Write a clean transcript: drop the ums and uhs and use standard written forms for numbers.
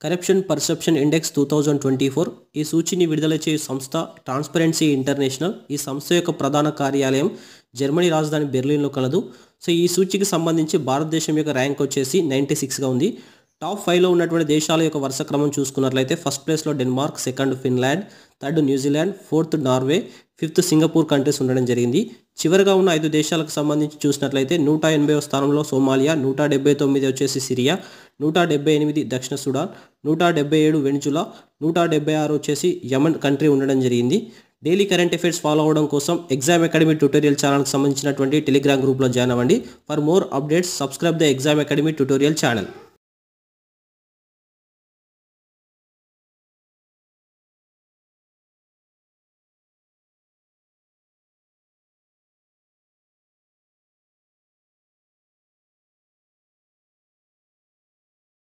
Corruption perception index 2024 ఈ సూచిని విడుదల చేయు సంస్థ ట్రాన్స్పరెన్సీ ఇంటర్నేషనల్. ఈ సంస్థ యొక్క ప్రధాన కార్యాలయం జర్మనీ రాజధాని బెర్లిన్లో కలదు. సో ఈ సూచికి సంబంధించి భారతదేశం యొక్క ర్యాంక్ వచ్చేసి 96గా ఉంది. టాప్ 5లో ఉన్నటువంటి దేశాల యొక్క వరుస క్రమం చూసుకున్నట్లయితే ఫస్ట్ ప్లేస్లో Denmark, second Finland, third New Zealand, fourth Norway, fifth Singapore countries ఉండడం జరిగింది. చివరిగా ఉన్న 5 దేశాలకు సంబంధించి చూసినట్లయితే 180వ స్థానంలో సోమాలియా, 179 వచ్చేసి సిరియా, 178 దక్షిణ సుడాన్, 177 వెనిజులా, 176 వచ్చేసి యమన్ కంట్రీ ఉండడం జరిగింది. డైలీ కరెంట్ అఫైర్స్ ఫాలో అవడం కోసం ఎగ్జామ్ అకాడమీ ట్యూటోరియల్ ఛానల్కి సంబంధించినటువంటి టెలిగ్రామ్ గ్రూప్లో జాయిన్ అవ్వండి. For more updates subscribe the exam academy tutorial channel.